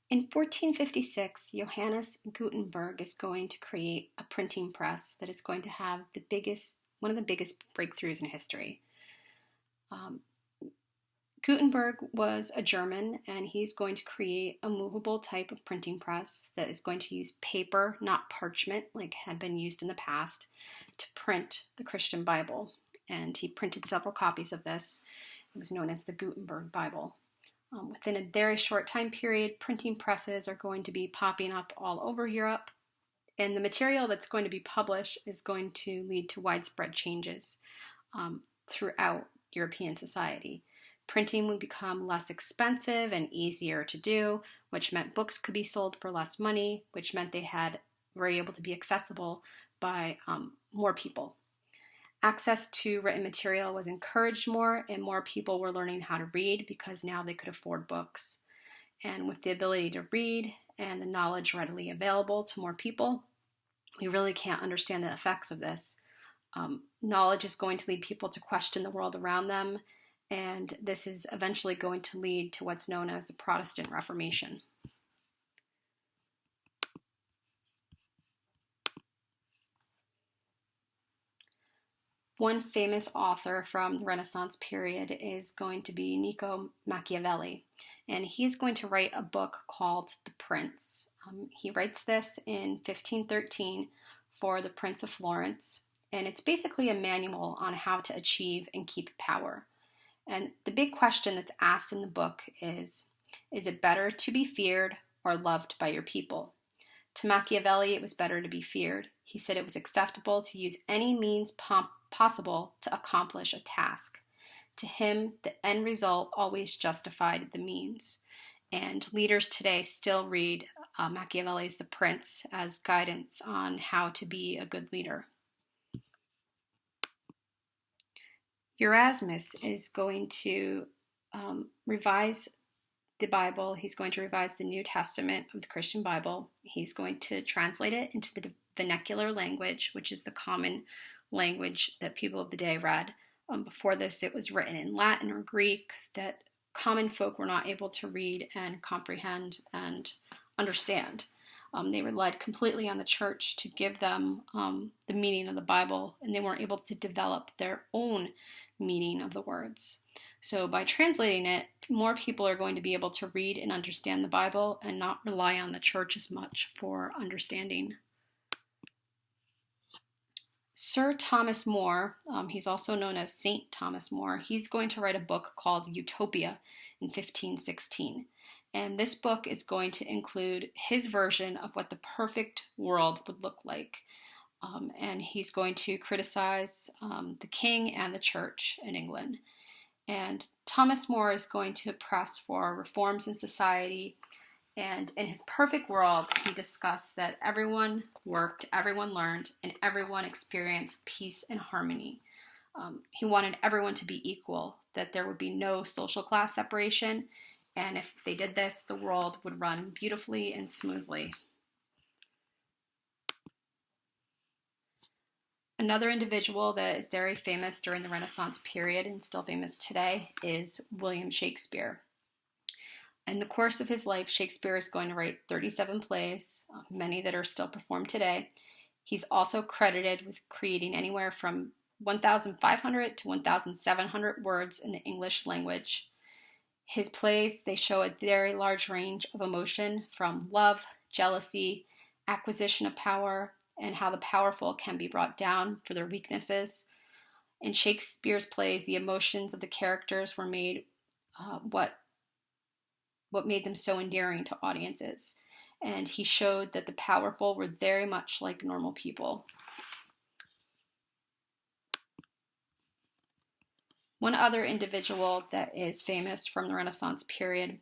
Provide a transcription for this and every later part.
In 1456, Johannes Gutenberg is going to create a printing press that is going to have one of the biggest breakthroughs in history. Um, Gutenberg was a German, and he's going to create a movable type of printing press that is going to use paper, not parchment, like had been used in the past, to print the Christian Bible. And he printed several copies of this. It was known as the Gutenberg Bible. Within a very short time period, printing presses are going to be popping up all over Europe, and the material that's going to be published is going to lead to widespread changes throughout European society. Printing would become less expensive and easier to do, which meant books could be sold for less money, which meant they were able to be accessible by more people. Access to written material was encouraged more, and more people were learning how to read because now they could afford books. And with the ability to read and the knowledge readily available to more people, we really can't understand the effects of this. Knowledge is going to lead people to question the world around them, and this is eventually going to lead to what's known as the Protestant Reformation. One famous author from the Renaissance period is going to be Niccolo Machiavelli, and he's going to write a book called The Prince. He writes this in 1513 for the Prince of Florence, and it's basically a manual on how to achieve and keep power. And the big question that's asked in the book is it better to be feared or loved by your people? To Machiavelli, it was better to be feared. He said it was acceptable to use any means possible to accomplish a task. To him, the end result always justified the means. And leaders today still read Machiavelli's The Prince as guidance on how to be a good leader. Erasmus is going to revise the Bible. He's going to revise the New Testament of the Christian Bible. He's going to translate it into the vernacular language, which is the common language that people of the day read. Before this, it was written in Latin or Greek that common folk were not able to read and comprehend and understand. They relied completely on the church to give them the meaning of the Bible, and they weren't able to develop their own meaning of the words. So by translating it, more people are going to be able to read and understand the Bible and not rely on the church as much for understanding. Sir Thomas More, he's also known as Saint Thomas More, he's going to write a book called Utopia in 1516. And this book is going to include his version of what the perfect world would look like. And he's going to criticize the king and the church in England. And Thomas More is going to press for reforms in society. And in his perfect world, he discussed that everyone worked, everyone learned, and everyone experienced peace and harmony. He wanted everyone to be equal, that there would be no social class separation, and if they did this, the world would run beautifully and smoothly. Another individual that is very famous during the Renaissance period and still famous today is William Shakespeare. In the course of his life, Shakespeare is going to write 37 plays, many that are still performed today. He's also credited with creating anywhere from 1,500 to 1,700 words in the English language. His plays, they show a very large range of emotion from love, jealousy, acquisition of power, and how the powerful can be brought down for their weaknesses. In Shakespeare's plays, the emotions of the characters were made what made them so endearing to audiences. And he showed that the powerful were very much like normal people. One other individual that is famous from the Renaissance period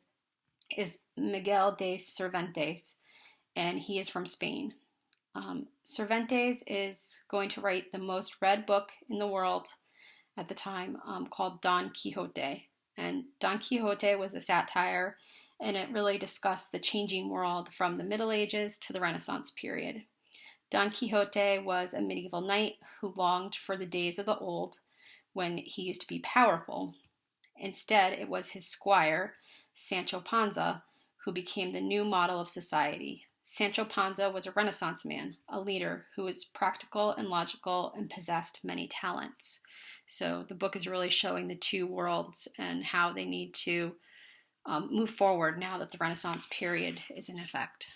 is Miguel de Cervantes, and he is from Spain. Cervantes is going to write the most read book in the world at the time called Don Quixote. And Don Quixote was a satire, and it really discussed the changing world from the Middle Ages to the Renaissance period. Don Quixote was a medieval knight who longed for the days of the old when he used to be powerful. Instead, it was his squire, Sancho Panza, who became the new model of society. Sancho Panza was a Renaissance man, a leader who was practical and logical and possessed many talents. So the book is really showing the two worlds and how they need to move forward now that the Renaissance period is in effect.